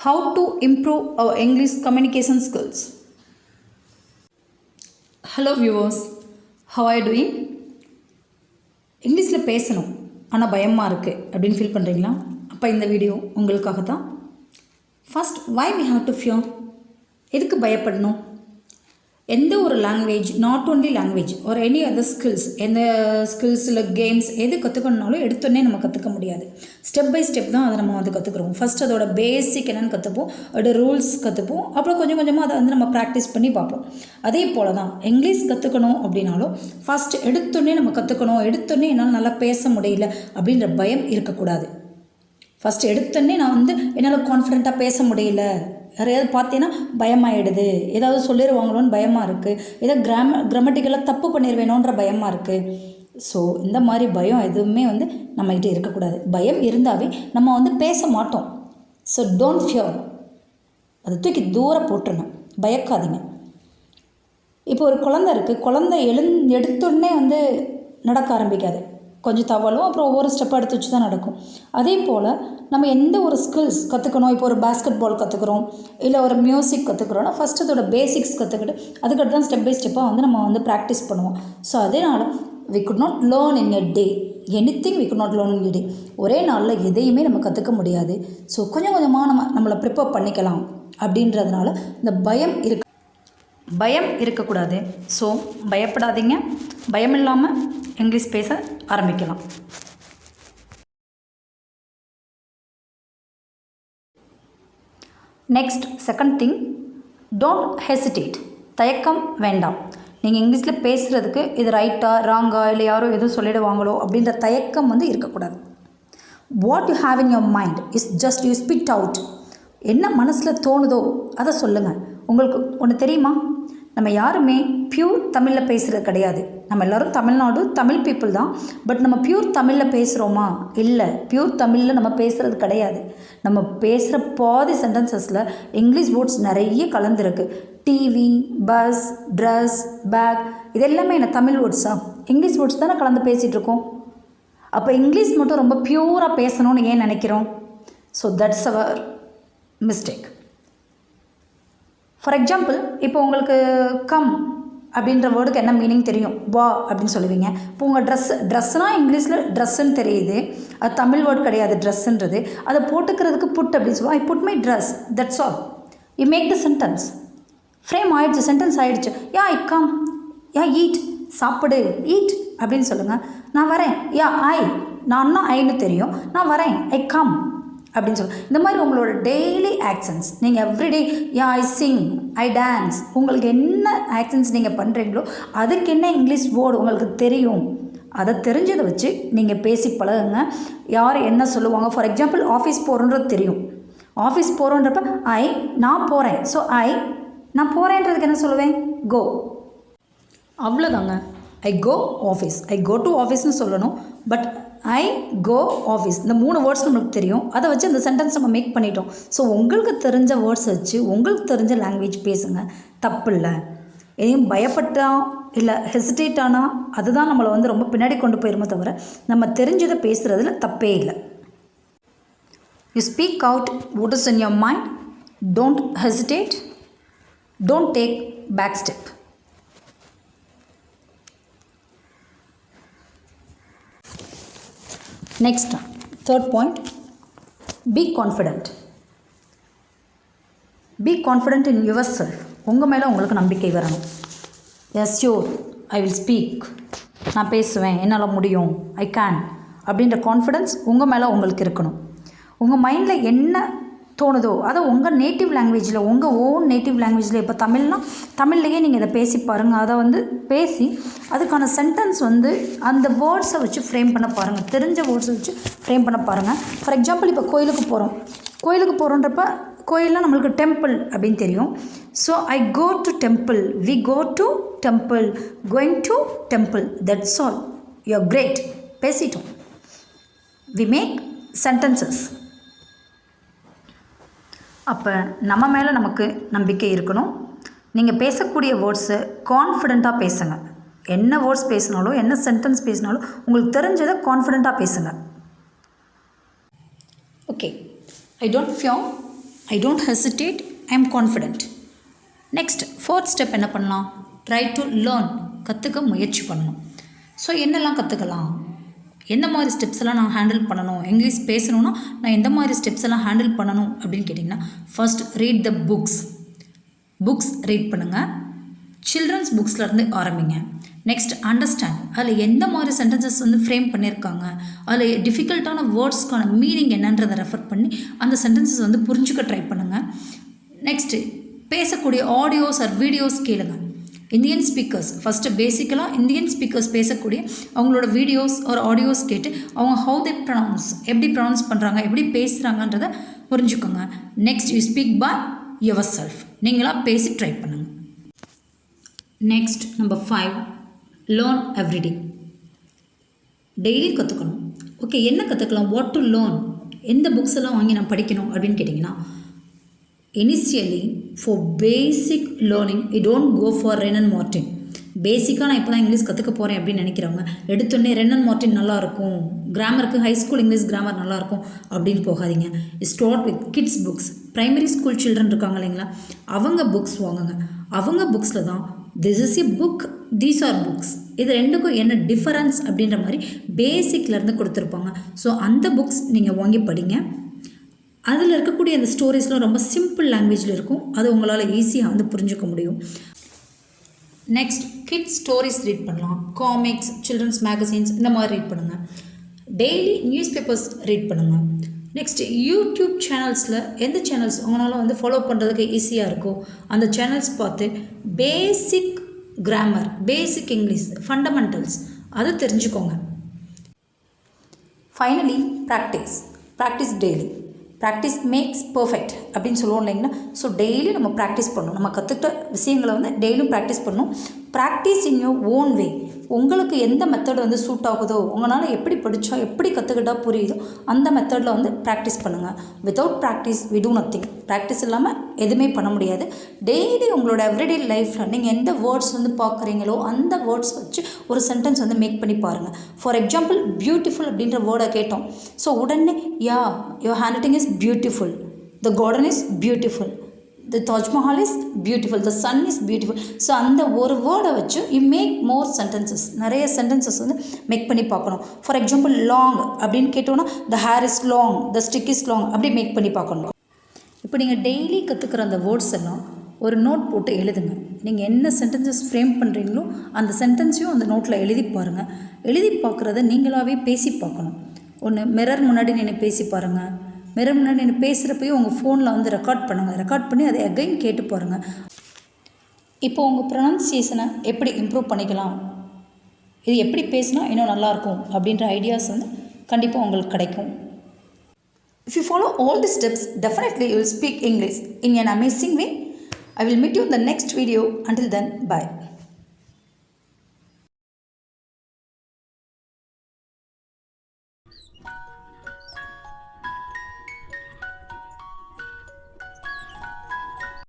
How to improve our English communication skills. Hello viewers, how are you doing? இங்கிலீஷில் பேசணும் ஆனால் பயமாக இருக்குது அப்படின்னு ஃபீல் பண்ணுறீங்களா? அப்போ இந்த வீடியோ உங்களுக்காக தான். First, why we have to fear? எதுக்கு பயப்படணும்? எந்த ஒரு லாங்குவேஜ், நாட் ஓன்லி லாங்குவேஜ் ஒரு எனி அதர் ஸ்கில்ஸ், எந்த ஸ்கில்ஸ் இல்லை கேம்ஸ் எது கற்றுக்கணுனாலும் எடுத்தோடனே நம்ம கற்றுக்க முடியாது. ஸ்டெப் பை ஸ்டெப் தான் அதை நம்ம வந்து கற்றுக்குறோம். ஃபஸ்ட் அதோட பேசிக் என்னென்னு கற்றுப்போம், அதோட ரூல்ஸ் கற்றுப்போம், அப்புறம் கொஞ்சம் கொஞ்சமாக அதை வந்து நம்ம ப்ராக்டிஸ் பண்ணி பார்ப்போம். அதே போல் தான் இங்கிலீஷ் கற்றுக்கணும் அப்படின்னாலும் ஃபஸ்ட் எடுத்தோடனே நம்ம கற்றுக்கணும், எடுத்தோடனே என்னால் நல்லா பேச முடியல அப்படின்ற பயம் இருக்கக்கூடாது. ஃபஸ்ட் எடுத்தோடனே நான் வந்து என்னால் கான்ஃபிடெண்ட்டாக பேச முடியல, யாரையாவது பார்த்தீங்கன்னா பயமாகிடுது, ஏதாவது சொல்லிடுவாங்களோன்னு பயமாக இருக்குது, ஏதாவது கிராமட்டிக்கலாக தப்பு பண்ணிடுவேணுன்ற பயமாக இருக்குது. ஸோ இந்த மாதிரி பயம் எதுவுமே வந்து நம்மகிட்ட இருக்கக்கூடாது. பயம் இருந்தாவே நம்ம வந்து பேச மாட்டோம். ஸோ டோன்ட் ஃபியர், அதை தூக்கி தூரம் போட்டுருங்க, பயக்காதீங்க. இப்போ ஒரு குழந்தை இருக்குது, குழந்தை எடுத்தோடனே வந்து நடக்க ஆரம்பிக்காது, கொஞ்சம் தவளும், அப்புறம் ஒவ்வொரு ஸ்டெப்பாக எடுத்து வச்சு தான் நடக்கும். அதே போல் நம்ம எந்த ஒரு ஸ்கில்ஸ் கற்றுக்கணும், இப்போ ஒரு பேஸ்கெட் பால் கற்றுக்குறோம், இல்லை ஒரு மியூசிக் கற்றுக்குறோன்னா ஃபஸ்ட்டு அதோட பேசிக்ஸ் கற்றுக்கிட்டு அதுக்கடுத்து தான் ஸ்டெப் பை ஸ்டெப்பாக வந்து நம்ம வந்து ப்ராக்டிஸ் பண்ணுவோம். ஸோ அதனால் we could not learn in a day, anything we could not learn in a day. ஒரே நாளில் எதையுமே நம்ம கற்றுக்க முடியாது. ஸோ கொஞ்சம் கொஞ்சமாக நம்மளை ப்ரிப்பேர் பண்ணிக்கலாம். அப்படின்றதுனால இந்த பயம் இருக்கக்கூடாது. ஸோ பயப்படாதீங்க, பயம் இல்லாமல் இங்கிலீஷ் பேச ஆரம்பிக்கலாம். Next, second thing, don't hesitate. தயக்கம் வேண்டாம். நீங்கள் இங்கிலீஷில் பேசுகிறதுக்கு இது ரைட்டா ராங்கா, இல்லை யாரோ எதுவும் சொல்லிடுவாங்களோ அப்படின்ற தயக்கம் வந்து இருக்கக்கூடாது. What you have in your mind is just you spit out. என்ன மனசில் தோணுதோ அதை சொல்லுங்கள். உங்களுக்கு ஒன்று தெரியுமா, நம்ம யாருமே பியூர் தமிழில் பேசுகிறது கிடையாது. நம்ம எல்லோரும் தமிழ்நாடு தமிழ் பீப்புள் தான். பட் நம்ம பியூர் தமிழில் பேசுகிறோமா? இல்லை, பியூர் தமிழில் நம்ம பேசுகிறது கிடையாது. நம்ம பேசுகிற பாதி சென்டென்சஸில் இங்கிலீஷ் வேர்ட்ஸ் நிறைய கலந்துருக்கு. டிவி, பஸ், ட்ரெஸ், பேக், இது எல்லாமே என்ன தமிழ் வேர்ட்ஸா? இங்கிலீஷ் வேர்ட்ஸ் தானே கலந்து பேசிகிட்ருக்கோம். அப்போ இங்கிலீஷ் மட்டும் ரொம்ப பியூராக பேசணும்னு ஏன் நினைக்கிறோம்? So that's our mistake. For example, இப்போ உங்களுக்கு கம் அப்படின்ற வேர்டுக்கு என்ன மீனிங் தெரியும், வா அப்படின்னு சொல்லுவீங்க. இப்போ உங்கள் ட்ரெஸ்ஸுனால் இங்கிலீஷில் ட்ரெஸ்ஸுன்னு தெரியுது, அது தமிழ் வேர்டு கிடையாது ட்ரெஸ்ஸுன்றது. அதை போட்டுக்கிறதுக்கு புட் அப்படின்னு சொல்லுவோம். I put my dress, that's all. You make the sentence, frame ஆகிடுச்சு, சென்டென்ஸ் ஆகிடுச்சு. Yeah I come, yeah eat, சாப்பிடு, ஈட் அப்படின்னு சொல்லுங்கள். நான் வரேன், யா ஐ, நான் ஐன்னு தெரியும், நான் வரேன், ஐ கம் அப்படின்னு சொல்லுங்கள். இந்த மாதிரி உங்களோட டெய்லி ஆக்ஷன்ஸ் நீங்கள் எவ்ரிடே, யா ஐ சிங், ஐ டான்ஸ், உங்களுக்கு என்ன ஆக்ஷன்ஸ் நீங்கள் பண்ணுறீங்களோ அதுக்கு என்ன இங்கிலீஷ் வேர்டு உங்களுக்கு தெரியும், அதை தெரிஞ்சதை வச்சு நீங்கள் பேசி பழகுங்க. யார் என்ன சொல்லுவாங்க, ஃபார் எக்ஸாம்பிள் ஆஃபீஸ் போகிறோன்றது தெரியும். ஆஃபீஸ் போகிறோன்றப்ப நான் போகிறேன். ஸோ நான் போகிறேன்றதுக்கு என்ன சொல்லுவேன், கோ, அவ்வளோதாங்க. ஐ கோ ஆஃபீஸ், ஐ கோ டு ஆஃபீஸ்னு சொல்லணும். பட் ஐ கோ ஆஃபீஸ், இந்த 3 வேர்ட்ஸ் நம்மளுக்கு தெரியும். அதை வச்சு அந்த சென்டென்ஸ் நம்ம மேக் பண்ணிட்டோம். ஸோ உங்களுக்கு தெரிஞ்ச வேர்ட்ஸ் வச்சு உங்களுக்கு தெரிஞ்ச லாங்குவேஜ் பேசுங்க, தப்பு இல்லை. எதையும் பயப்பட்டா இல்லை ஹெசிடேட் ஆனால் அதுதான் நம்மளை வந்து ரொம்ப பின்னாடி கொண்டு போயிருமே தவிர நம்ம தெரிஞ்சதை பேசுகிறதுல தப்பே இல்லை. You speak out what is in your mind, don't hesitate, don't take back step. Next, third point, be confident. Be confident in yourself. உங்கள் மேலே உங்களுக்கு நம்பிக்கை வரணும். Yes, sure, I will speak. நான் பேசுவேன், என்னால் முடியும், I can அப்படின்ற கான்ஃபிடென்ஸ் உங்கள் மேலே உங்களுக்கு இருக்கணும். உங்கள் மைண்டில் என்ன தோணுதோ அதை உங்கள் நேட்டிவ் லாங்குவேஜில், உங்கள் ஓன் நேட்டிவ் லாங்குவேஜில், இப்போ தமிழ்னால் தமிழ்லையே நீங்கள் இதை பேசி பாருங்கள். அதை வந்து பேசி அதுக்கான சென்டென்ஸ் வந்து அந்த வேர்ட்ஸை வச்சு ஃப்ரேம் பண்ண பாருங்கள், தெரிஞ்ச வேர்ட்ஸை வச்சு ஃப்ரேம் பண்ண பாருங்கள். ஃபார் எக்ஸாம்பிள், இப்போ கோயிலுக்கு போகிறோன்றப்ப கோயிலில் நம்மளுக்கு டெம்பிள் அப்படின்னு தெரியும். So I go to temple, we go to temple, going to temple, that's all. You are great, பேசிட்டோம். We make sentences. அப்போ நம்ம மேலே நமக்கு நம்பிக்கை இருக்கணும். நீங்கள் பேசக்கூடிய வேர்ட்ஸு கான்ஃபிடெண்ட்டாக பேசுங்க. என்ன வேர்ட்ஸ் பேசினாலும், என்ன சென்டென்ஸ் பேசினாலும் உங்களுக்கு தெரிஞ்சதை கான்ஃபிடெண்ட்டாக பேசுங்க. Okay, I don't fear, I don't hesitate, I am confident. Next fourth step என்ன பண்ணலாம்? ட்ரை டு லேர்ன், கற்றுக்க முயற்சி பண்ணணும். ஸோ என்னெல்லாம் கற்றுக்கலாம், எந்த மாதிரி ஸ்டெப்ஸ் எல்லாம் நான் ஹேண்டில் பண்ணணும், இங்கிலீஷ் பேசணுன்னா நான் எந்த மாதிரி ஸ்டெப்ஸ் எல்லாம் ஹேண்டில் பண்ணணும் அப்படின்னு கேட்டிங்கன்னா, first read the books read பண்ணுங்கள். சில்ட்ரன்ஸ் புக்ஸ்லேருந்து ஆரம்பிங்க. நெக்ஸ்ட் அண்டர்ஸ்டாண்ட், அதில் எந்த மாதிரி சென்டென்சஸ் வந்து ஃப்ரேம் பண்ணியிருக்காங்க, அதில் டிஃபிகல்ட்டான வேர்ட்ஸ்க்கான மீனிங் என்னன்றதை ரெஃபர் பண்ணி அந்த சென்டென்சஸ் வந்து புரிஞ்சுக்க ட்ரை பண்ணுங்கள். நெக்ஸ்ட்டு பேசக்கூடிய ஆடியோஸ் ஆர் வீடியோஸ் கேளுங்க. இந்தியன் ஸ்பீக்கர்ஸ் ஃபஸ்ட்டு பேசிக்கலாக இந்தியன் ஸ்பீக்கர்ஸ் பேசக்கூடிய அவங்களோட வீடியோஸ் ஒரு ஆடியோஸ் கேட்டு அவங்க ஹவு தே ப்ரொனவுன்ஸ், எப்படி ப்ரொனவுன்ஸ் பண்ணுறாங்க, எப்படி பேசுகிறாங்கன்றதை புரிஞ்சுக்கோங்க. Next you speak by yourself, நீங்களாக பேசி ட்ரை பண்ணுங்கள். Next number 5, learn everyday. Daily கற்றுக்கணும். ஓகே, என்ன கற்றுக்கலாம், வாட் டு லேர்ன், எந்த புக்ஸ் எல்லாம் வாங்கி நான் படிக்கணும் அப்படின்னு கேட்டிங்கன்னா, initially for basic learning you don't go for ரென் and Martin. பேசிக்காக நான் இப்போ தான் இங்கிலீஷ் கற்றுக்க போகிறேன் அப்படின்னு நினைக்கிறவங்க எடுத்தோடனே ரென் அண்ட் மார்ட்டின் நல்லாயிருக்கும், கிராமருக்கு ஹை ஸ்கூல் இங்கிலீஷ் கிராமர் நல்லாயிருக்கும் அப்படின்னு போகாதீங்க. Start with kids books. Primary school children இருக்காங்க இல்லைங்களா, அவங்க புக்ஸ் வாங்குங்க. அவங்க புக்ஸில் தான் this is a book, these are books, இது ரெண்டுக்கும் என்ன டிஃபரன்ஸ் அப்படின்ற மாதிரி பேசிக்லேருந்து கொடுத்துருப்பாங்க. ஸோ அந்த புக்ஸ் நீங்கள் வாங்கி படிங்க. அதில் இருக்கக்கூடிய அந்த ஸ்டோரிஸ்லாம் ரொம்ப சிம்பிள் லாங்குவேஜில் இருக்கும், அது உங்களால் ஈஸியாக வந்து புரிஞ்சுக்க முடியும். நெக்ஸ்ட் கிட்ஸ் ஸ்டோரிஸ் ரீட் பண்ணலாம், காமிக்ஸ், சில்ட்ரன்ஸ் மேகசின்ஸ் இந்த மாதிரி ரீட் பண்ணுங்கள். டெய்லி நியூஸ் பேப்பர்ஸ் ரீட் பண்ணுங்கள். நெக்ஸ்ட் யூடியூப் சேனல்ஸில் எந்த சேனல்ஸ் உங்களால் வந்து ஃபாலோ பண்ணுறதுக்கு ஈஸியாக இருக்கோ அந்த சேனல்ஸ் பார்த்து பேசிக் கிராமர், பேசிக் இங்கிலீஷ், ஃபண்டமெண்டல்ஸ் அதை தெரிஞ்சுக்கோங்க. Finally practice daily. Practice makes perfect அப்படின்னு சொல்லுவோம் இல்லைங்களா. ஸோ டெய்லி நம்ம ப்ராக்டிஸ் பண்ணணும். நம்ம கற்றுக்கிட்ட விஷயங்களை வந்து டெய்லியும் ப்ராக்டிஸ் பண்ணணும். Practice in your own way. உங்களுக்கு எந்த மெத்தட் வந்து சூட் ஆகுதோ, உங்களால் எப்படி படித்தா எப்படி கற்றுக்கிட்டா புரியுதோ அந்த மெத்தடில் வந்து ப்ராக்டிஸ் பண்ணுங்கள். Without practice we do nothing. Practice இல்லாமல் எதுவுமே பண்ண முடியாது. டெய்லி உங்களோட எவ்ரிடே லைஃப்பில் நீங்கள் எந்த வேர்ட்ஸ் வந்து பார்க்குறீங்களோ அந்த வேர்ட்ஸ் வச்சு ஒரு சென்டென்ஸ் வந்து மேக் பண்ணி பாருங்கள். ஃபார் எக்ஸாம்பிள் பியூட்டிஃபுல் அப்படின்ற வேர்டை கேட்டோம். ஸோ உடனே யா your handwriting is beautiful, the garden is beautiful, the Taj Mahal is beautiful, the sun is beautiful. So அந்த ஒரு வேர்டை வச்சு யூ மேக் மோர் சென்டென்சஸ், நிறைய சென்டென்சஸ் வந்து மேக் பண்ணி பார்க்கணும். ஃபார் எக்ஸாம்பிள் லாங் அப்படின்னு கேட்டோன்னா the hair is long, the stick is long அப்படி மேக் பண்ணி பார்க்கணும். இப்போ நீங்கள் டெய்லி கற்றுக்கிற அந்த வேர்ட்ஸ் எல்லாம் ஒரு நோட் போட்டு எழுதுங்க. நீங்கள் என்ன சென்டென்சஸ் ஃப்ரேம் பண்ணுறீங்களோ அந்த சென்டென்ஸையும் அந்த நோட்டில் எழுதி பாருங்கள். எழுதி பார்க்குறத நீங்களாகவே பேசி பார்க்கணும். ஒன்று மிரர் முன்னாடி நின்று பேசி பாருங்கள். மிரர் முன்னாடி நின்று பேசுகிறப்பையும் உங்கள் ஃபோனில் வந்து ரெக்கார்ட் பண்ணுங்கள். ரெக்கார்ட் பண்ணி அதை அகைன் கேட்டு பாருங்கள். இப்போ உங்கள் ப்ரொனன்சியேஷனை எப்படி இம்ப்ரூவ் பண்ணிக்கலாம், இது எப்படி பேசினா இன்னும் நல்லாயிருக்கும் அப்படின்ற ஐடியாஸ் வந்து கண்டிப்பாக உங்களுக்கு கிடைக்கும். If you follow all the steps, definitely you will speak English in an amazing way. I will meet you in the next video. Until then, bye.